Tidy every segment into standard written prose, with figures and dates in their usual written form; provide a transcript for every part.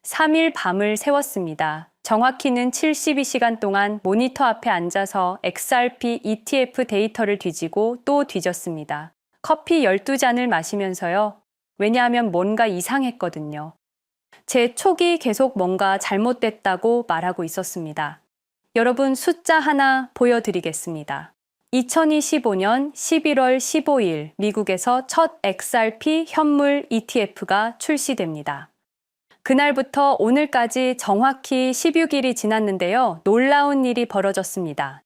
3일 밤을 새웠습니다. 정확히는 72시간 동안 모니터 앞에 앉아서 XRP ETF 데이터를 뒤지고 또 뒤졌습니다. 커피 12잔을 마시면서요. 왜냐하면 뭔가 이상했거든요. 제 촉이 계속 뭔가 잘못됐다고 말하고 있었습니다. 여러분, 숫자 하나 보여드리겠습니다. 2025년 11월 15일 미국에서 첫 XRP 현물 ETF가 출시됩니다. 그날부터 오늘까지 정확히 16일이 지났는데요. 놀라운 일이 벌어졌습니다.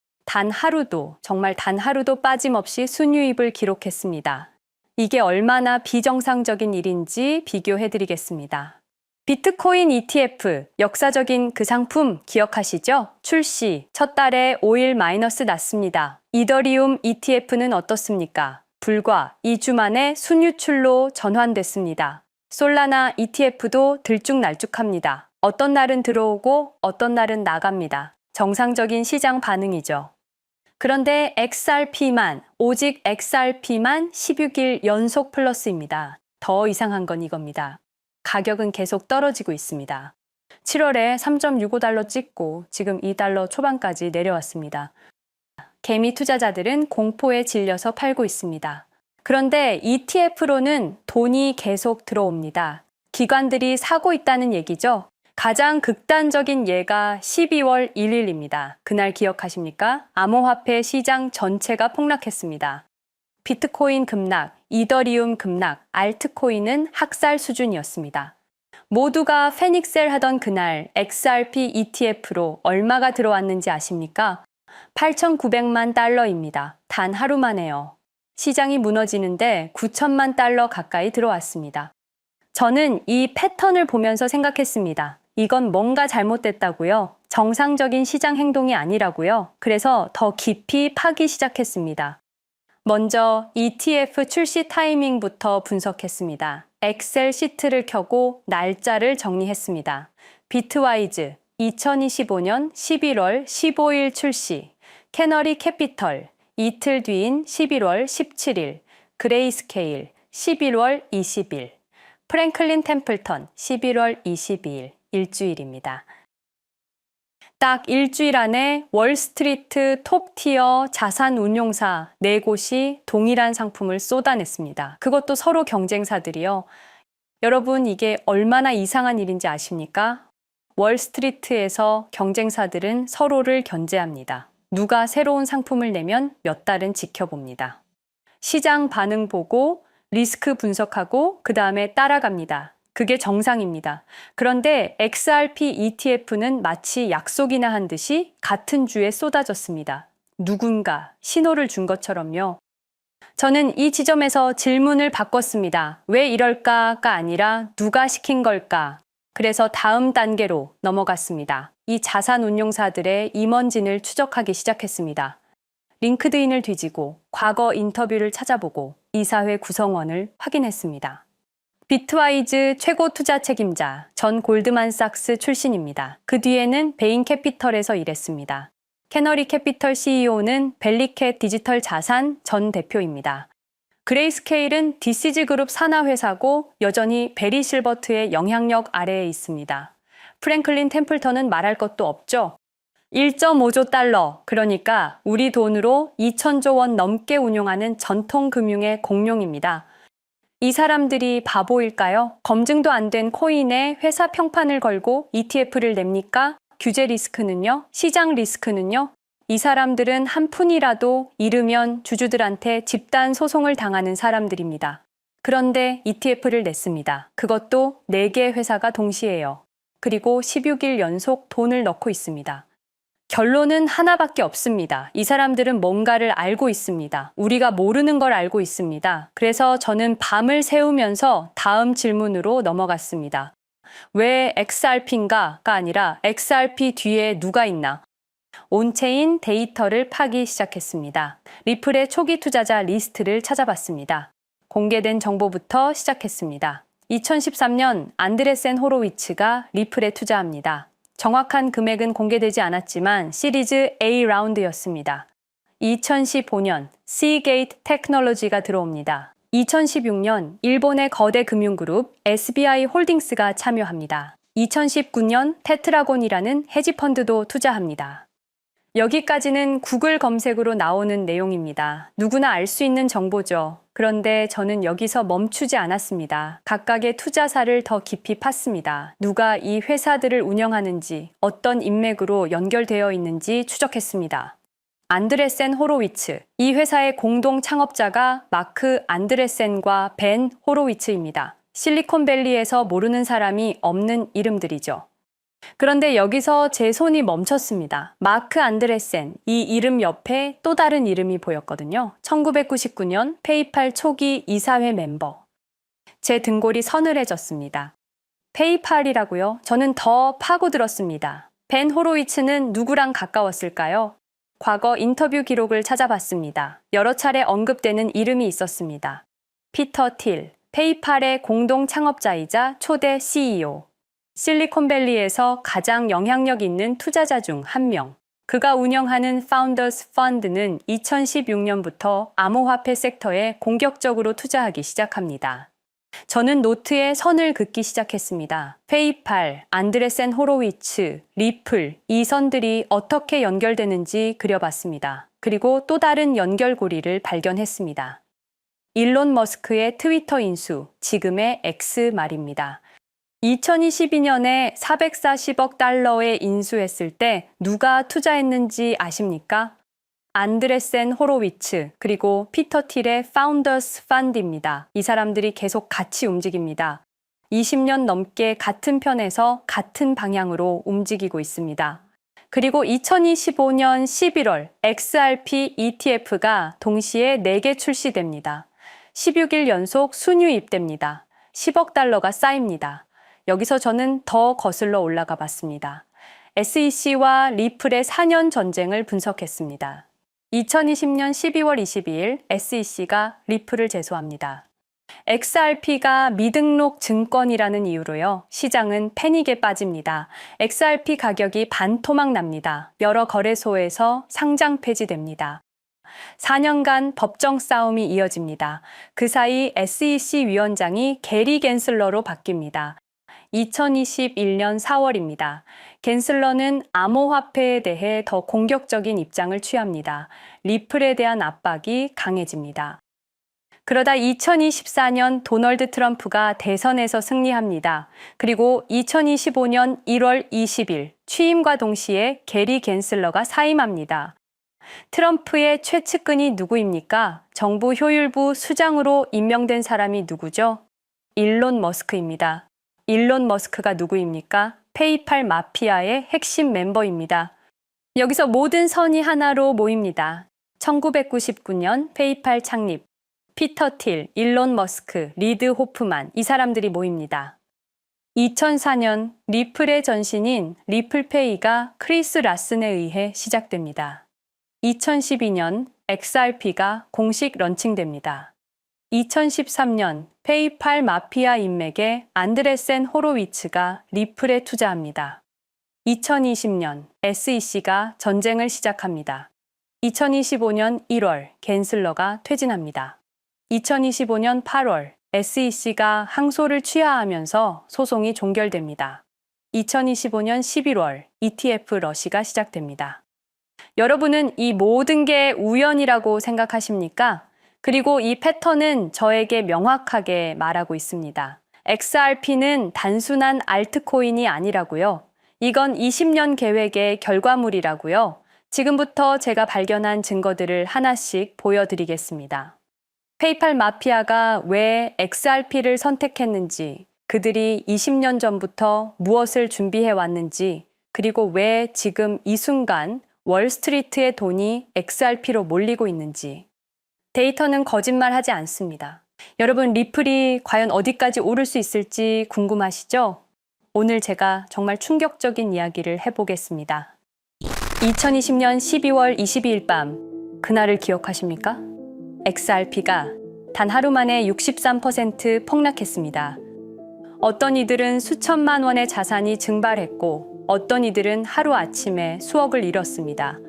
정말 단 하루도 빠짐없이 순유입을 기록했습니다. 이게 얼마나 비정상적인 일인지 비교해드리겠습니다. 비트코인 ETF, 역사적인 그 상품 기억하시죠? 출시, 첫 달에 5일 마이너스 났습니다. 이더리움 ETF는 어떻습니까? 불과 2주 만에 순유출로 전환됐습니다. 솔라나 ETF도 들쭉날쭉합니다. 어떤 날은 들어오고 어떤 날은 나갑니다. 정상적인 시장 반응이죠. 그런데 오직 XRP만 16일 연속 플러스입니다. 더 이상한 건 이겁니다. 가격은 계속 떨어지고 있습니다. 7월에 3.65달러 찍고 지금 2달러 초반까지 내려왔습니다. 개미 투자자들은 공포에 질려서 팔고 있습니다. 그런데 ETF로는 돈이 계속 들어옵니다. 기관들이 사고 있다는 얘기죠. 가장 극단적인 예가 12월 1일입니다. 그날 기억하십니까? 암호화폐 시장 전체가 폭락했습니다. 비트코인 급락, 이더리움 급락, 알트코인은 학살 수준이었습니다. 모두가 패닉셀 하던 그날 XRP ETF로 얼마가 들어왔는지 아십니까? 8,900만 달러입니다. 단 하루 만에요. 시장이 무너지는데 9천만 달러 가까이 들어왔습니다. 저는 이 패턴을 보면서 생각했습니다. 이건 뭔가 잘못됐다고요. 정상적인 시장 행동이 아니라고요. 그래서 더 깊이 파기 시작했습니다. 먼저 ETF 출시 타이밍부터 분석했습니다. 엑셀 시트를 켜고 날짜를 정리했습니다. 비트와이즈 2025년 11월 15일 출시, 캐너리 캐피털 이틀 뒤인 11월 17일, 그레이스케일 11월 20일, 프랭클린 템플턴 11월 22일, 일주일입니다. 딱 일주일 안에 월스트리트 톱티어 자산운용사 4곳이 동일한 상품을 쏟아냈습니다. 그것도 서로 경쟁사들이요. 여러분, 이게 얼마나 이상한 일인지 아십니까? 월스트리트에서 경쟁사들은 서로를 견제합니다. 누가 새로운 상품을 내면 몇 달은 지켜봅니다. 시장 반응 보고 리스크 분석하고 그 다음에 따라갑니다. 그게 정상입니다. 그런데 XRP ETF는 마치 약속이나 한 듯이 같은 주에 쏟아졌습니다. 누군가 신호를 준 것처럼요. 저는 이 지점에서 질문을 바꿨습니다. 왜 이럴까가 아니라 누가 시킨 걸까? 그래서 다음 단계로 넘어갔습니다. 이 자산운용사들의 임원진을 추적하기 시작했습니다. 링크드인을 뒤지고 과거 인터뷰를 찾아보고 이사회 구성원을 확인했습니다. 비트와이즈 최고 투자 책임자, 전 골드만삭스 출신입니다. 그 뒤에는 베인캐피털에서 일했습니다. 캐너리 캐피털 CEO는 벨리캣 디지털 자산 전 대표입니다. 그레이스케일은 디시즈 그룹 산하회사고 여전히 베리 실버트의 영향력 아래에 있습니다. 프랭클린 템플턴은 말할 것도 없죠. 1.5조 달러, 그러니까 우리 돈으로 2천조 원 넘게 운용하는 전통금융의 공룡입니다. 이 사람들이 바보일까요? 검증도 안 된 코인에 회사 평판을 걸고 ETF를 냅니까? 규제 리스크는요? 시장 리스크는요? 이 사람들은 한 푼이라도 잃으면 주주들한테 집단 소송을 당하는 사람들입니다. 그런데 ETF를 냈습니다. 그것도 4개 회사가 동시에요. 그리고 16일 연속 돈을 넣고 있습니다. 결론은 하나밖에 없습니다. 이 사람들은 뭔가를 알고 있습니다. 우리가 모르는 걸 알고 있습니다. 그래서 저는 밤을 새우면서 다음 질문으로 넘어갔습니다. 왜 XRP인가가 아니라 XRP 뒤에 누가 있나? 온체인 데이터를 파기 시작했습니다. 리플의 초기 투자자 리스트를 찾아봤습니다. 공개된 정보부터 시작했습니다. 2013년 안드레센 호로위츠가 리플에 투자합니다. 정확한 금액은 공개되지 않았지만 시리즈 A 라운드였습니다. 2015년 시게이트 테크놀로지가 들어옵니다. 2016년 일본의 거대 금융그룹 SBI 홀딩스가 참여합니다. 2019년 테트라곤이라는 헤지펀드도 투자합니다. 여기까지는 구글 검색으로 나오는 내용입니다. 누구나 알 수 있는 정보죠. 그런데 저는 여기서 멈추지 않았습니다. 각각의 투자사를 더 깊이 팠습니다. 누가 이 회사들을 운영하는지, 어떤 인맥으로 연결되어 있는지 추적했습니다. 안드레센 호로위츠, 이 회사의 공동 창업자가 마크 안드레센과 벤 호로위츠입니다. 실리콘밸리에서 모르는 사람이 없는 이름들이죠. 그런데 여기서 제 손이 멈췄습니다. 마크 안드레센, 이 이름 옆에 또 다른 이름이 보였거든요. 1999년 페이팔 초기 이사회 멤버. 제 등골이 서늘해졌습니다. 페이팔이라고요? 저는 더 파고들었습니다. 벤 호로위츠는 누구랑 가까웠을까요? 과거 인터뷰 기록을 찾아봤습니다. 여러 차례 언급되는 이름이 있었습니다. 피터 틸, 페이팔의 공동 창업자이자 초대 CEO. 실리콘밸리에서 가장 영향력 있는 투자자 중 한 명. 그가 운영하는 파운더스 펀드는 2016년부터 암호화폐 섹터에 공격적으로 투자하기 시작합니다. 저는 노트에 선을 긋기 시작했습니다. 페이팔, 안드레센 호로위츠, 리플, 이 선들이 어떻게 연결되는지 그려봤습니다. 그리고 또 다른 연결고리를 발견했습니다. 일론 머스크의 트위터 인수, 지금의 X 말입니다. 2022년에 440억 달러에 인수했을 때 누가 투자했는지 아십니까? 안드레센 호로위츠 그리고 피터 틸의 파운더스 펀드입니다. 이 사람들이 계속 같이 움직입니다. 20년 넘게 같은 편에서 같은 방향으로 움직이고 있습니다. 그리고 2025년 11월 XRP ETF가 동시에 4개 출시됩니다. 16일 연속 순유입됩니다. 10억 달러가 쌓입니다. 여기서 저는 더 거슬러 올라가 봤습니다. SEC와 리플의 4년 전쟁을 분석했습니다. 2020년 12월 22일 SEC가 리플을 제소합니다. XRP가 미등록 증권이라는 이유로요. 시장은 패닉에 빠집니다. XRP 가격이 반토막 납니다. 여러 거래소에서 상장 폐지됩니다. 4년간 법정 싸움이 이어집니다. 그 사이 SEC 위원장이 게리 갠슬러로 바뀝니다. 2021년 4월입니다. 갠슬러는 암호화폐에 대해 더 공격적인 입장을 취합니다. 리플에 대한 압박이 강해집니다. 그러다 2024년 도널드 트럼프가 대선에서 승리합니다. 그리고 2025년 1월 20일 취임과 동시에 게리 갠슬러가 사임합니다. 트럼프의 최측근이 누구입니까? 정부 효율부 수장으로 임명된 사람이 누구죠? 일론 머스크입니다. 일론 머스크가 누구입니까? 페이팔 마피아의 핵심 멤버입니다. 여기서 모든 선이 하나로 모입니다. 1999년 페이팔 창립, 피터 틸, 일론 머스크, 리드 호프만, 이 사람들이 모입니다. 2004년 리플의 전신인 리플페이가 크리스 라슨에 의해 시작됩니다. 2012년 XRP가 공식 런칭됩니다. 2013년 페이팔 마피아 인맥의 안드레센 호로위츠가 리플에 투자합니다. 2020년 SEC가 전쟁을 시작합니다. 2025년 1월 갠슬러가 퇴진합니다. 2025년 8월 SEC가 항소를 취하하면서 소송이 종결됩니다. 2025년 11월 ETF 러시가 시작됩니다. 여러분은 이 모든 게 우연이라고 생각하십니까? 그리고 이 패턴은 저에게 명확하게 말하고 있습니다. XRP는 단순한 알트코인이 아니라고요. 이건 20년 계획의 결과물이라고요. 지금부터 제가 발견한 증거들을 하나씩 보여드리겠습니다. 페이팔 마피아가 왜 XRP를 선택했는지, 그들이 20년 전부터 무엇을 준비해 왔는지, 그리고 왜 지금 이 순간 월스트리트의 돈이 XRP로 몰리고 있는지. 데이터는 거짓말하지 않습니다. 여러분, 리플이 과연 어디까지 오를 수 있을지 궁금하시죠? 오늘 제가 정말 충격적인 이야기를 해보겠습니다. 2020년 12월 22일 밤, 그날을 기억하십니까? XRP가 단 하루 만에 63% 폭락했습니다. 어떤 이들은 수천만 원의 자산이 증발했고, 어떤 이들은 하루아침에 수억을 잃었습니다.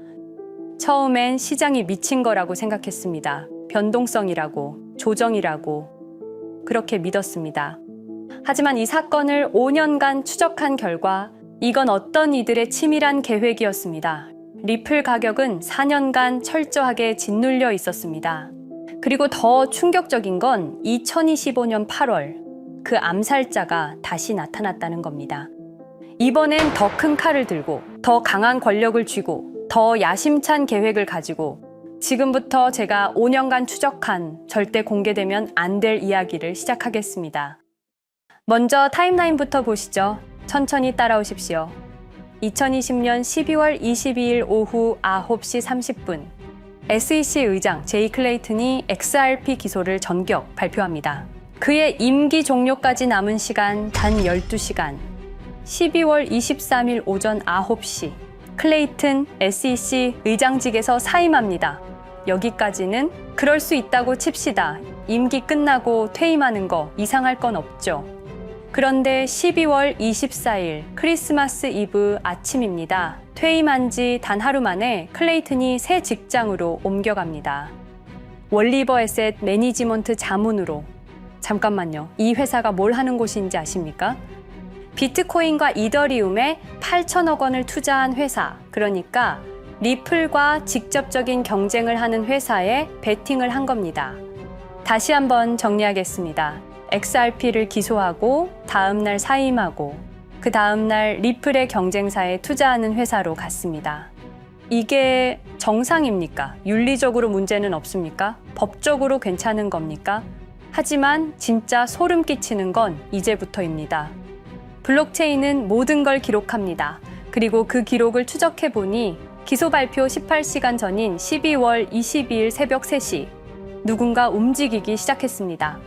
처음엔 시장이 미친 거라고 생각했습니다. 변동성이라고, 조정이라고 그렇게 믿었습니다. 하지만 이 사건을 5년간 추적한 결과 이건 어떤 이들의 치밀한 계획이었습니다. 리플 가격은 4년간 철저하게 짓눌려 있었습니다. 그리고 더 충격적인 건 2025년 8월 그 암살자가 다시 나타났다는 겁니다. 이번엔 더 큰 칼을 들고 더 강한 권력을 쥐고 더 야심찬 계획을 가지고 지금부터 제가 5년간 추적한 절대 공개되면 안 될 이야기를 시작하겠습니다. 먼저 타임라인부터 보시죠. 천천히 따라오십시오. 2020년 12월 22일 오후 9시 30분 SEC 의장 제이 클레이튼이 XRP 기소를 전격 발표합니다. 그의 임기 종료까지 남은 시간 단 12시간. 12월 23일 오전 9시 클레이튼 SEC 의장직에서 사임합니다. 여기까지는 그럴 수 있다고 칩시다. 임기 끝나고 퇴임하는 거 이상할 건 없죠. 그런데 12월 24일 크리스마스 이브 아침입니다. 퇴임한 지 단 하루 만에 클레이튼이 새 직장으로 옮겨갑니다. 월리버 에셋 매니지먼트 자문으로. 잠깐만요. 이 회사가 뭘 하는 곳인지 아십니까? 비트코인과 이더리움에 8천억 원을 투자한 회사, 그러니까 리플과 직접적인 경쟁을 하는 회사에 베팅을 한 겁니다. 다시 한번 정리하겠습니다. XRP를 기소하고 다음날 사임하고 그 다음날 리플의 경쟁사에 투자하는 회사로 갔습니다. 이게 정상입니까? 윤리적으로 문제는 없습니까? 법적으로 괜찮은 겁니까? 하지만 진짜 소름 끼치는 건 이제부터입니다. 블록체인은 모든 걸 기록합니다. 그리고 그 기록을 추적해보니 기소 발표 18시간 전인 12월 22일 새벽 3시 누군가 움직이기 시작했습니다.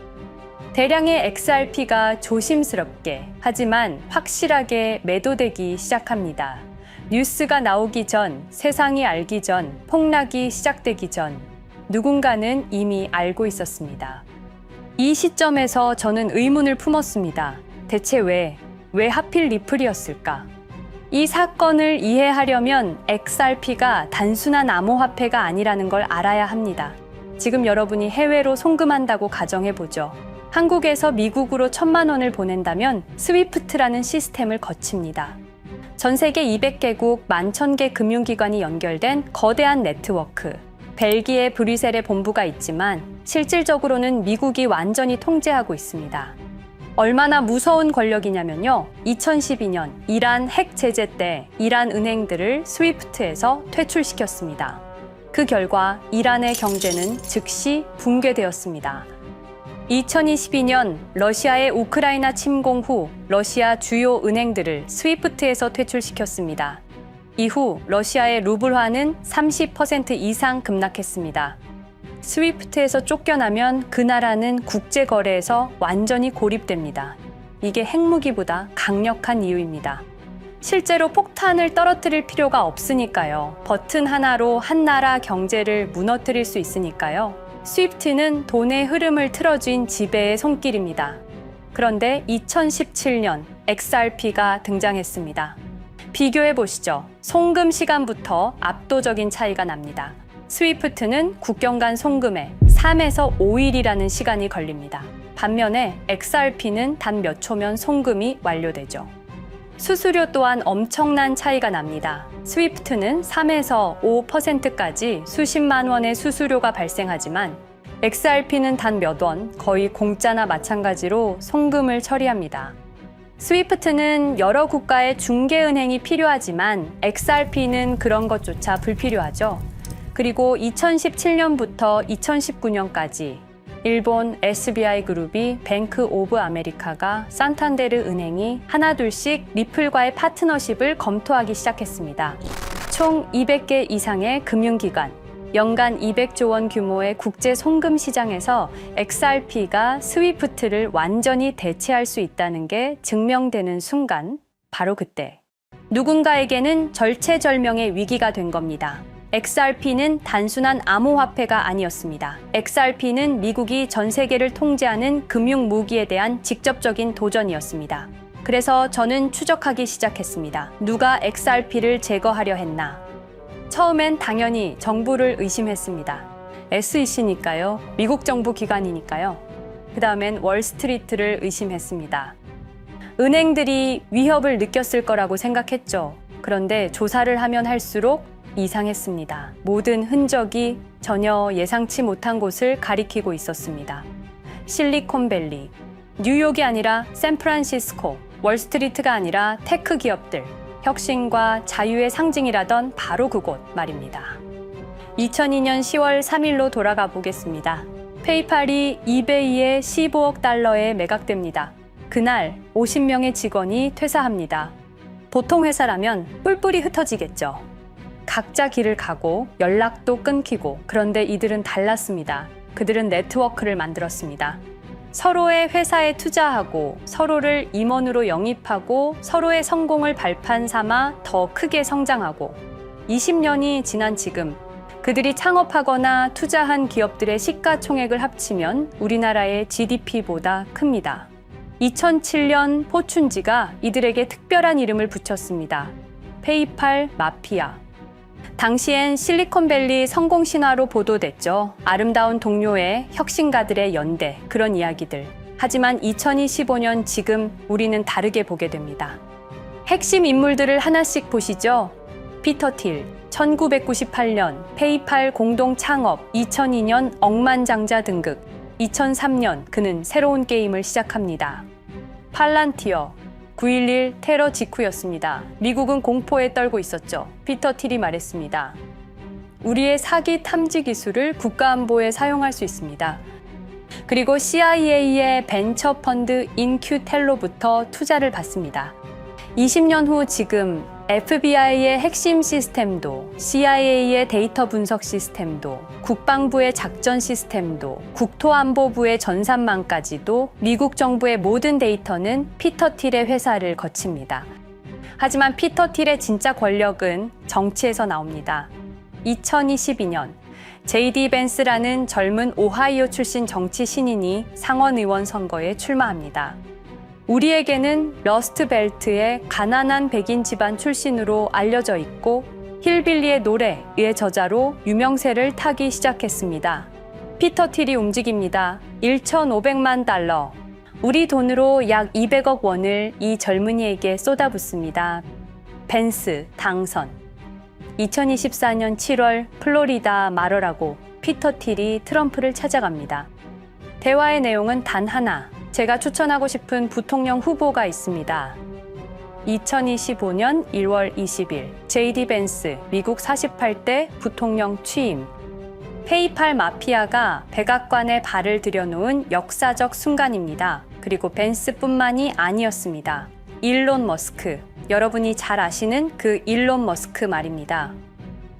대량의 XRP가 조심스럽게 하지만 확실하게 매도되기 시작합니다. 뉴스가 나오기 전, 세상이 알기 전, 폭락이 시작되기 전 누군가는 이미 알고 있었습니다. 이 시점에서 저는 의문을 품었습니다. 대체 왜 하필 리플이었을까? 이 사건을 이해하려면 XRP가 단순한 암호화폐가 아니라는 걸 알아야 합니다. 지금 여러분이 해외로 송금한다고 가정해보죠. 한국에서 미국으로 1,000만 원을 보낸다면 스위프트라는 시스템을 거칩니다. 전 세계 200개국 11,000개 금융기관이 연결된 거대한 네트워크. 벨기에 브뤼셀에 본부가 있지만 실질적으로는 미국이 완전히 통제하고 있습니다. 얼마나 무서운 권력이냐면요. 2012년 이란 핵 제재 때 이란 은행들을 스위프트에서 퇴출시켰습니다. 그 결과 이란의 경제는 즉시 붕괴되었습니다. 2022년 러시아의 우크라이나 침공 후 러시아 주요 은행들을 스위프트에서 퇴출시켰습니다. 이후 러시아의 루블화는 30% 이상 급락했습니다. 스위프트에서 쫓겨나면 그 나라는 국제거래에서 완전히 고립됩니다. 이게 핵무기보다 강력한 이유입니다. 실제로 폭탄을 떨어뜨릴 필요가 없으니까요. 버튼 하나로 한 나라 경제를 무너뜨릴 수 있으니까요. 스위프트는 돈의 흐름을 틀어쥔 지배의 손길입니다. 그런데 2017년 XRP가 등장했습니다. 비교해 보시죠. 송금 시간부터 압도적인 차이가 납니다. 스위프트는 국경 간 송금에 3에서 5일이라는 시간이 걸립니다. 반면에 XRP는 단 몇 초면 송금이 완료되죠. 수수료 또한 엄청난 차이가 납니다. 스위프트는 3에서 5%까지 수십만 원의 수수료가 발생하지만 XRP는 단 몇 원, 거의 공짜나 마찬가지로 송금을 처리합니다. 스위프트는 여러 국가의 중개은행이 필요하지만 XRP는 그런 것조차 불필요하죠. 그리고 2017년부터 2019년까지 일본 SBI 그룹이 뱅크 오브 아메리카가 산탄데르 은행이 하나둘씩 리플과의 파트너십을 검토하기 시작했습니다. 총 200개 이상의 금융기관, 연간 200조 원 규모의 국제 송금 시장에서 XRP가 스위프트를 완전히 대체할 수 있다는 게 증명되는 순간, 바로 그때 누군가에게는 절체절명의 위기가 된 겁니다. XRP는 단순한 암호화폐가 아니었습니다. XRP는 미국이 전 세계를 통제하는 금융 무기에 대한 직접적인 도전이었습니다. 그래서 저는 추적하기 시작했습니다. 누가 XRP를 제거하려 했나? 처음엔 당연히 정부를 의심했습니다. SEC니까요. 미국 정부 기관이니까요. 그 다음엔 월스트리트를 의심했습니다. 은행들이 위협을 느꼈을 거라고 생각했죠. 그런데 조사를 하면 할수록 이상했습니다. 모든 흔적이 전혀 예상치 못한 곳을 가리키고 있었습니다. 실리콘밸리, 뉴욕이 아니라 샌프란시스코, 월스트리트가 아니라 테크 기업들, 혁신과 자유의 상징이라던 바로 그곳 말입니다. 2002년 10월 3일로 돌아가 보겠습니다. 페이팔이 이베이에 15억 달러에 매각됩니다. 그날 50명의 직원이 퇴사합니다. 보통 회사라면 뿔뿔이 흩어지겠죠. 각자 길을 가고 연락도 끊기고, 그런데 이들은 달랐습니다. 그들은 네트워크를 만들었습니다. 서로의 회사에 투자하고 서로를 임원으로 영입하고 서로의 성공을 발판 삼아 더 크게 성장하고, 20년이 지난 지금 그들이 창업하거나 투자한 기업들의 시가총액을 합치면 우리나라의 GDP보다 큽니다. 2007년 포춘지가 이들에게 특별한 이름을 붙였습니다. 페이팔 마피아. 당시엔 실리콘밸리 성공 신화로 보도됐죠. 아름다운 동료의 혁신가들의 연대, 그런 이야기들. 하지만 2025년 지금 우리는 다르게 보게 됩니다. 핵심 인물들을 하나씩 보시죠. 피터 틸, 1998년 페이팔 공동 창업, 2002년 억만장자 등극, 2003년 그는 새로운 게임을 시작합니다. 팔란티어, 9.11 테러 직후였습니다. 미국은 공포에 떨고 있었죠. 피터 틸이 말했습니다. 우리의 사기 탐지 기술을 국가안보에 사용할 수 있습니다. 그리고 CIA의 벤처 펀드 인큐텔로부터 투자를 받습니다. 20년 후 지금 FBI의 핵심 시스템도, CIA의 데이터 분석 시스템도, 국방부의 작전 시스템도, 국토안보부의 전산망까지도 미국 정부의 모든 데이터는 피터 틸의 회사를 거칩니다. 하지만 피터 틸의 진짜 권력은 정치에서 나옵니다. 2022년 JD 벤스라는 젊은 오하이오 출신 정치 신인이 상원의원 선거에 출마합니다. 우리에게는 러스트벨트의 가난한 백인 집안 출신으로 알려져 있고 힐빌리의 노래의 저자로 유명세를 타기 시작했습니다. 피터 틸이 움직입니다. 1,500만 달러, 우리 돈으로 약 200억 원을 이 젊은이에게 쏟아붓습니다. 벤스 당선. 2024년 7월 플로리다 마러라고 피터 틸이 트럼프를 찾아갑니다. 대화의 내용은 단 하나. 제가 추천하고 싶은 부통령 후보가 있습니다. 2025년 1월 20일 JD 벤스 미국 48대 부통령 취임. 페이팔 마피아가 백악관에 발을 들여놓은 역사적 순간입니다. 그리고 벤스뿐만이 아니었습니다. 일론 머스크, 여러분이 잘 아시는 그 일론 머스크 말입니다.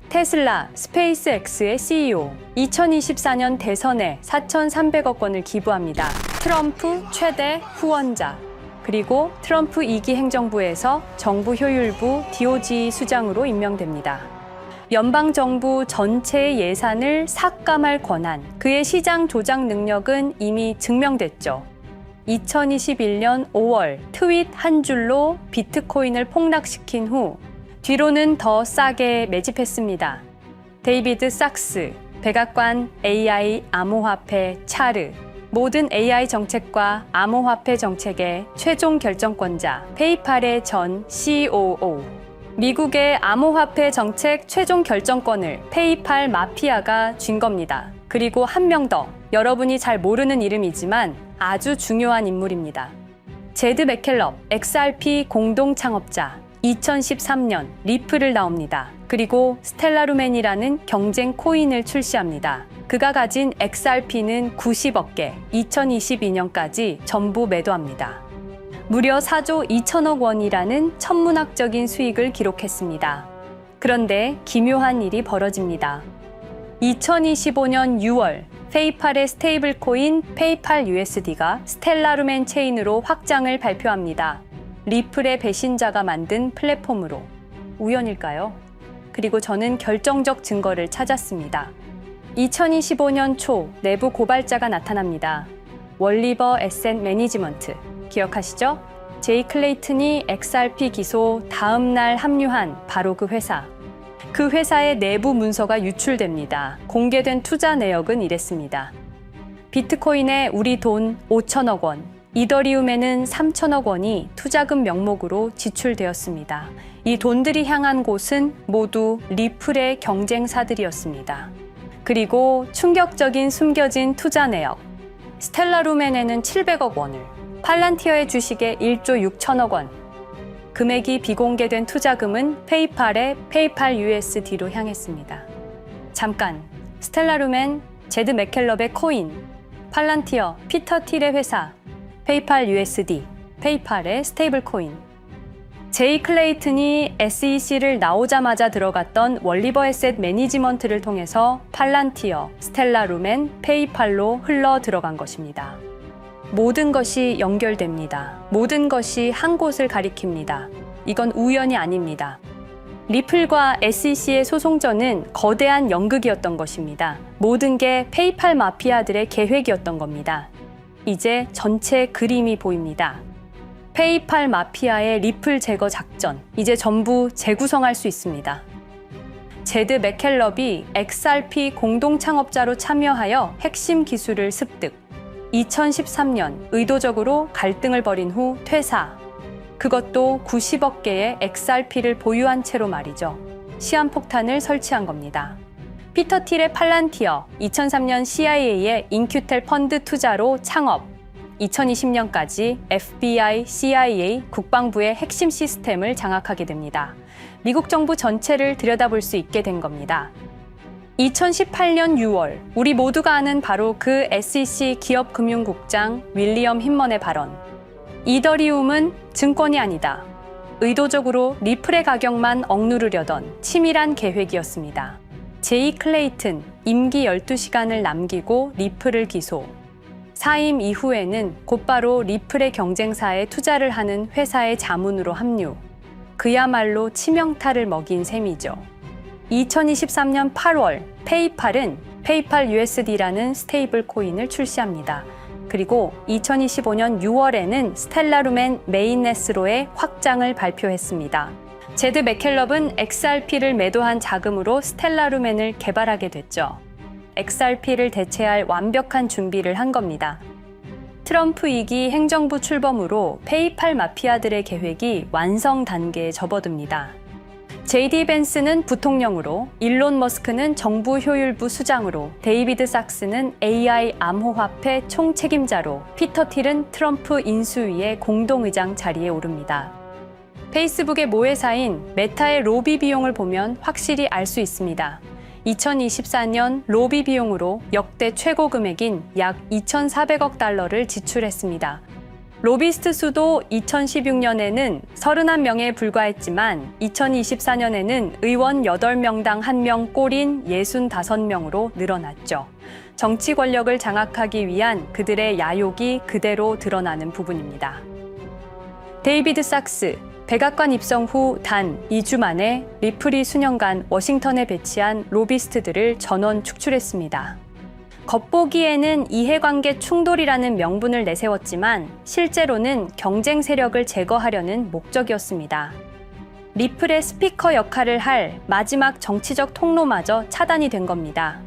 테슬라, 스페이스X의 CEO, 2024년 대선에 4,300억 원을 기부합니다. 트럼프 최대 후원자, 그리고 트럼프 2기 행정부에서 정부 효율부 DOJ 수장으로 임명됩니다. 연방정부 전체의 예산을 삭감할 권한, 그의 시장 조작 능력은 이미 증명됐죠. 2021년 5월 트윗 한 줄로 비트코인을 폭락시킨 후 뒤로는 더 싸게 매집했습니다. 데이비드 sak스, 백악관 AI 암호화폐 차르, 모든 AI 정책과 암호화폐 정책의 최종 결정권자, 페이팔의 전 COO. 미국의 암호화폐 정책 최종 결정권을 페이팔 마피아가 쥔 겁니다. 그리고 한 명 더, 여러분이 잘 모르는 이름이지만 아주 중요한 인물입니다. 제드 맥켈럽, XRP 공동 창업자, 2013년 리플을 나옵니다. 그리고 스텔라루멘이라는 경쟁 코인을 출시합니다. 그가 가진 XRP는 90억 개, 2022년까지 전부 매도합니다. 무려 4조 2천억 원이라는 천문학적인 수익을 기록했습니다. 그런데 기묘한 일이 벌어집니다. 2025년 6월 페이팔의 스테이블 코인 페이팔 USD가 스텔라루멘 체인으로 확장을 발표합니다. 리플의 배신자가 만든 플랫폼으로. 우연일까요? 그리고 저는 결정적 증거를 찾았습니다. 2025년 초 내부 고발자가 나타납니다. 월리버 에셋 매니지먼트. 기억하시죠? 제이 클레이튼이 XRP 기소 다음 날 합류한 바로 그 회사. 그 회사의 내부 문서가 유출됩니다. 공개된 투자 내역은 이랬습니다. 비트코인에 우리 돈 5천억 원, 이더리움에는 3천억 원이 투자금 명목으로 지출되었습니다. 이 돈들이 향한 곳은 모두 리플의 경쟁사들이었습니다. 그리고 충격적인 숨겨진 투자 내역. 스텔라루멘에는 700억 원을, 팔란티어의 주식에 1조 6천억 원, 금액이 비공개된 투자금은 페이팔의 페이팔 USD로 향했습니다. 잠깐, 스텔라루멘, 제드 맥켈럽의 코인, 팔란티어, 피터 틸의 회사, 페이팔 USD, 페이팔의 스테이블 코인. 제이 클레이튼이 SEC를 나오자마자 들어갔던 월리버 에셋 매니지먼트를 통해서 팔란티어, 스텔라루멘, 페이팔로 흘러 들어간 것입니다. 모든 것이 연결됩니다. 모든 것이 한 곳을 가리킵니다. 이건 우연이 아닙니다. 리플과 SEC의 소송전은 거대한 연극이었던 것입니다. 모든 게 페이팔 마피아들의 계획이었던 겁니다. 이제 전체 그림이 보입니다. 페이팔 마피아의 리플 제거 작전, 이제 전부 재구성할 수 있습니다. 제드 맥켈럽이 XRP 공동 창업자로 참여하여 핵심 기술을 습득. 2013년 의도적으로 갈등을 벌인 후 퇴사. 그것도 90억 개의 XRP를 보유한 채로 말이죠. 시한폭탄을 설치한 겁니다. 피터 틸의 팔란티어, 2003년 CIA의 인큐텔 펀드 투자로 창업. 2020년까지 FBI, CIA, 국방부의 핵심 시스템을 장악하게 됩니다. 미국 정부 전체를 들여다볼 수 있게 된 겁니다. 2018년 6월, 우리 모두가 아는 바로 그 SEC 기업금융국장 윌리엄 힌먼의 발언. 이더리움은 증권이 아니다. 의도적으로 리플의 가격만 억누르려던 치밀한 계획이었습니다. 제이 클레이튼, 임기 12시간을 남기고 리플을 기소. 사임 이후에는 곧바로 리플의 경쟁사에 투자를 하는 회사의 자문으로 합류. 그야말로 치명타를 먹인 셈이죠. 2023년 8월, 페이팔은 페이팔 USD라는 스테이블 코인을 출시합니다. 그리고 2025년 6월에는 스텔라루멘 메인넷으로의 확장을 발표했습니다. 제드 맥켈럽은 XRP를 매도한 자금으로 스텔라루멘을 개발하게 됐죠. XRP를 대체할 완벽한 준비를 한 겁니다. 트럼프 2기 행정부 출범으로 페이팔 마피아들의 계획이 완성 단계에 접어듭니다. JD 벤스는 부통령으로, 일론 머스크는 정부 효율부 수장으로, 데이비드 sak스는 AI 암호화폐 총책임자로, 피터 틸은 트럼프 인수위의 공동의장 자리에 오릅니다. 페이스북의 모회사인 메타의 로비 비용을 보면 확실히 알 수 있습니다. 2024년 로비 비용으로 역대 최고 금액인 약 2,400억 달러를 지출했습니다. 로비스트 수도 2016년에는 31명에 불과했지만 2024년에는 의원 8명당 1명 꼴인 65명으로 늘어났죠. 정치 권력을 장악하기 위한 그들의 야욕이 그대로 드러나는 부분입니다. 데이비드 sak스, 백악관 입성 후 단 2주 만에 리플이 수년간 워싱턴에 배치한 로비스트들을 전원 축출했습니다. 겉보기에는 이해관계 충돌이라는 명분을 내세웠지만 실제로는 경쟁 세력을 제거하려는 목적이었습니다. 리플의 스피커 역할을 할 마지막 정치적 통로마저 차단이 된 겁니다.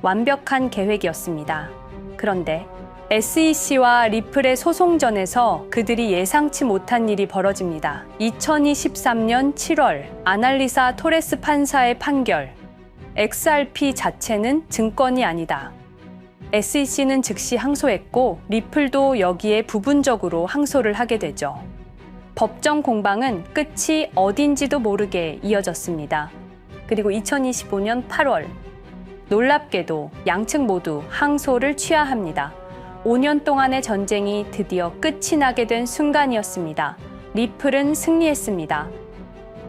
완벽한 계획이었습니다. 그런데 SEC와 리플의 소송전에서 그들이 예상치 못한 일이 벌어집니다. 2023년 7월 아날리사 토레스 판사의 판결. XRP 자체는 증권이 아니다. SEC는 즉시 항소했고 리플도 여기에 부분적으로 항소를 하게 되죠. 법정 공방은 끝이 어딘지도 모르게 이어졌습니다. 그리고 2025년 8월 놀랍게도 양측 모두 항소를 취하합니다. 5년 동안의 전쟁이 드디어 끝이 나게 된 순간이었습니다. 리플은 승리했습니다.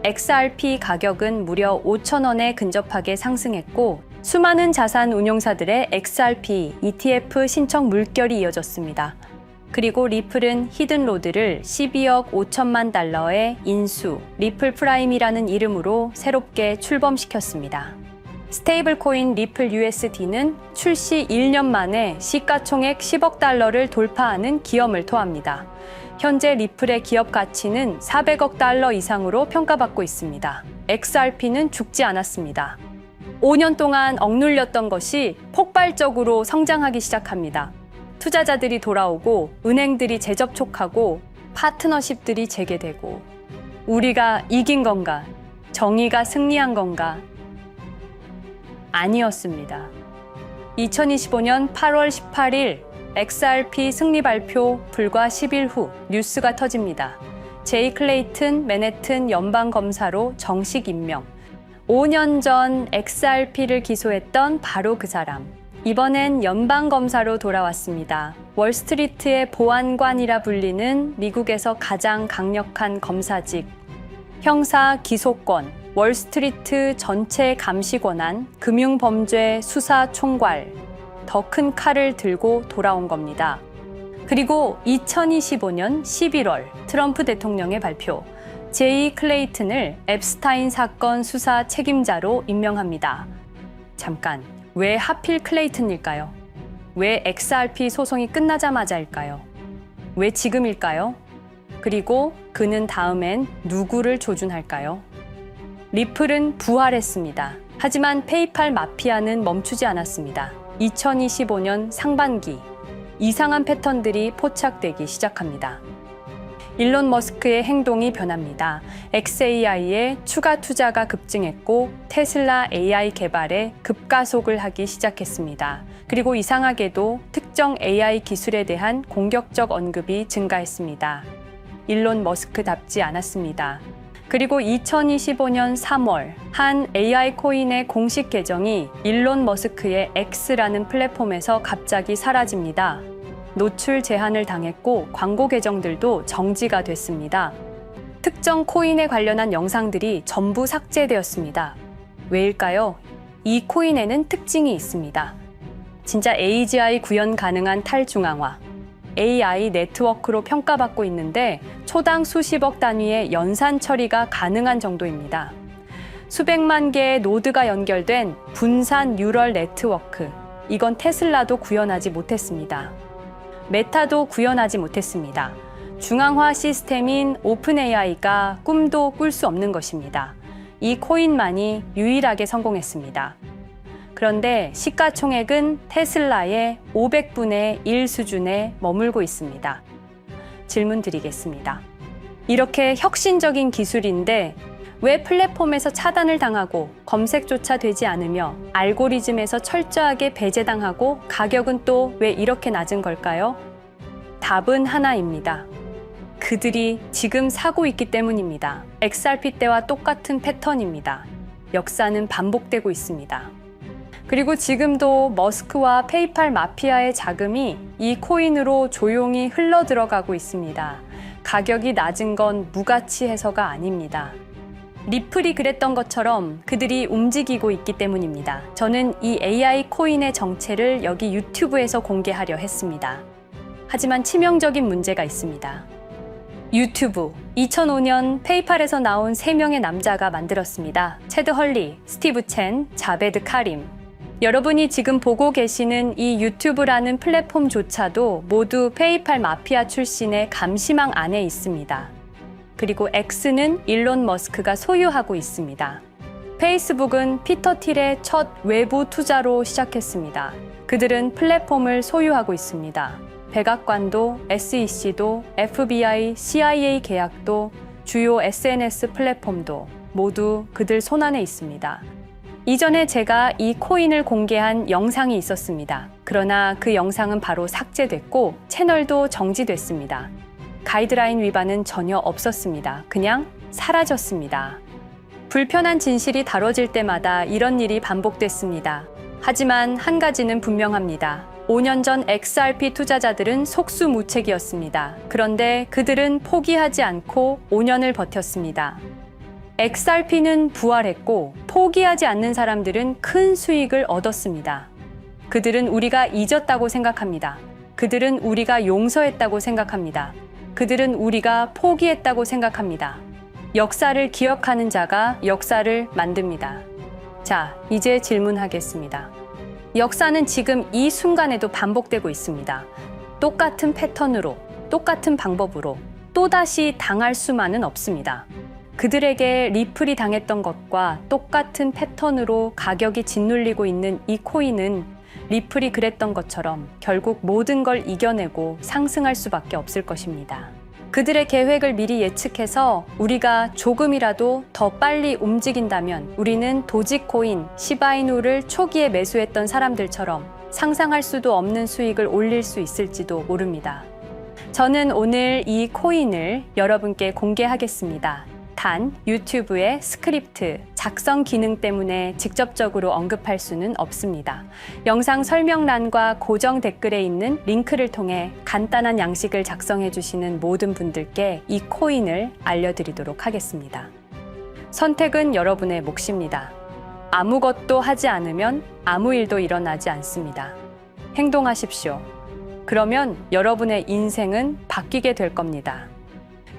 XRP 가격은 무려 5,000원에 근접하게 상승했고 수많은 자산 운용사들의 XRP, ETF 신청 물결이 이어졌습니다. 그리고 리플은 히든로드를 12억 5천만 달러의 인수, 리플 프라임이라는 이름으로 새롭게 출범시켰습니다. 스테이블 코인 리플 USD는 출시 1년 만에 시가총액 10억 달러를 돌파하는 기염을 토합니다. 현재 리플의 기업 가치는 400억 달러 이상으로 평가받고 있습니다. XRP는 죽지 않았습니다. 5년 동안 억눌렸던 것이 폭발적으로 성장하기 시작합니다. 투자자들이 돌아오고 은행들이 재접촉하고 파트너십들이 재개되고 우리가 이긴 건가? 정의가 승리한 건가? 아니었습니다. 2025년 8월 18일 XRP 승리 발표 불과 10일 후 뉴스가 터집니다. 제이 클레이튼 맨해튼 연방검사로 정식 임명. 5년 전 XRP를 기소했던 바로 그 사람. 이번엔 연방검사로 돌아왔습니다. 월스트리트의 보안관이라 불리는 미국에서 가장 강력한 검사직. 형사 기소권, 월스트리트 전체 감시 권한, 금융범죄 수사 총괄. 더 큰 칼을 들고 돌아온 겁니다. 그리고 2025년 11월 트럼프 대통령의 발표. 제이 클레이튼을 앱스타인 사건 수사 책임자로 임명합니다. 잠깐, 왜 하필 클레이튼일까요? 왜 XRP 소송이 끝나자마자일까요? 왜 지금일까요? 그리고 그는 다음엔 누구를 조준할까요? 리플은 부활했습니다. 하지만 페이팔 마피아는 멈추지 않았습니다. 2025년 상반기, 이상한 패턴들이 포착되기 시작합니다. 일론 머스크의 행동이 변합니다. xAI에 추가 투자가 급증했고 테슬라 AI 개발에 급가속을 하기 시작했습니다. 그리고 이상하게도 특정 AI 기술에 대한 공격적 언급이 증가했습니다. 일론 머스크답지 않았습니다. 그리고 2025년 3월 한 AI 코인의 공식 계정이 일론 머스크의 X라는 플랫폼에서 갑자기 사라집니다. 노출 제한을 당했고 광고 계정들도 정지가 됐습니다. 특정 코인에 관련한 영상들이 전부 삭제되었습니다. 왜일까요? 이 코인에는 특징이 있습니다. 진짜 AGI 구현 가능한 탈중앙화, AI 네트워크로 평가받고 있는데 초당 수십억 단위의 연산 처리가 가능한 정도입니다. 수백만 개의 노드가 연결된 분산 뉴럴 네트워크, 이건 테슬라도 구현하지 못했습니다. 메타도 구현하지 못했습니다. 중앙화 시스템인 오픈AI가 꿈도 꿀 수 없는 것입니다. 이 코인만이 유일하게 성공했습니다. 그런데 시가총액은 테슬라의 500분의 1 수준에 머물고 있습니다. 질문 드리겠습니다. 이렇게 혁신적인 기술인데 왜 플랫폼에서 차단을 당하고 검색조차 되지 않으며 알고리즘에서 철저하게 배제당하고 가격은 또 왜 이렇게 낮은 걸까요? 답은 하나입니다. 그들이 지금 사고 있기 때문입니다. XRP 때와 똑같은 패턴입니다. 역사는 반복되고 있습니다. 그리고 지금도 머스크와 페이팔 마피아의 자금이 이 코인으로 조용히 흘러 들어가고 있습니다. 가격이 낮은 건 무가치해서가 아닙니다. 리플이 그랬던 것처럼 그들이 움직이고 있기 때문입니다. 저는 이 AI 코인의 정체를 여기 유튜브에서 공개하려 했습니다. 하지만 치명적인 문제가 있습니다. 유튜브, 2005년 페이팔에서 나온 3명의 남자가 만들었습니다. 체드 헐리, 스티브 첸, 자베드 카림. 여러분이 지금 보고 계시는 이 유튜브라는 플랫폼조차도 모두 페이팔 마피아 출신의 감시망 안에 있습니다. 그리고 X는 일론 머스크가 소유하고 있습니다. 페이스북은 피터 틸의 첫 외부 투자로 시작했습니다. 그들은 플랫폼을 소유하고 있습니다. 백악관도, SEC도, FBI, CIA 계약도, 주요 SNS 플랫폼도 모두 그들 손안에 있습니다. 이전에 제가 이 코인을 공개한 영상이 있었습니다. 그러나 그 영상은 바로 삭제됐고 채널도 정지됐습니다. 가이드라인 위반은 전혀 없었습니다. 그냥 사라졌습니다. 불편한 진실이 다뤄질 때마다 이런 일이 반복됐습니다. 하지만 한 가지는 분명합니다. 5년 전 XRP 투자자들은 속수무책이었습니다. 그런데 그들은 포기하지 않고 5년을 버텼습니다. XRP는 부활했고 포기하지 않는 사람들은 큰 수익을 얻었습니다. 그들은 우리가 잊었다고 생각합니다. 그들은 우리가 용서했다고 생각합니다. 그들은 우리가 포기했다고 생각합니다. 역사를 기억하는 자가 역사를 만듭니다. 자, 이제 질문하겠습니다. 역사는 지금 이 순간에도 반복되고 있습니다. 똑같은 패턴으로, 똑같은 방법으로 또다시 당할 수만은 없습니다. 그들에게 리플이 당했던 것과 똑같은 패턴으로 가격이 짓눌리고 있는 이 코인은 리플이 그랬던 것처럼 결국 모든 걸 이겨내고 상승할 수밖에 없을 것입니다. 그들의 계획을 미리 예측해서 우리가 조금이라도 더 빨리 움직인다면 우리는 도지코인, 시바이누를 초기에 매수했던 사람들처럼 상상할 수도 없는 수익을 올릴 수 있을지도 모릅니다. 저는 오늘 이 코인을 여러분께 공개하겠습니다. 단, 유튜브의 스크립트, 작성 기능 때문에 직접적으로 언급할 수는 없습니다. 영상 설명란과 고정 댓글에 있는 링크를 통해 간단한 양식을 작성해 주시는 모든 분들께 이 코인을 알려드리도록 하겠습니다. 선택은 여러분의 몫입니다. 아무것도 하지 않으면 아무 일도 일어나지 않습니다. 행동하십시오. 그러면 여러분의 인생은 바뀌게 될 겁니다.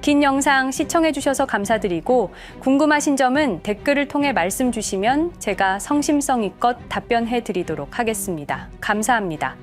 긴 영상 시청해 주셔서 감사드리고 궁금하신 점은 댓글을 통해 말씀 주시면 제가 성심성의껏 답변해 드리도록 하겠습니다. 감사합니다.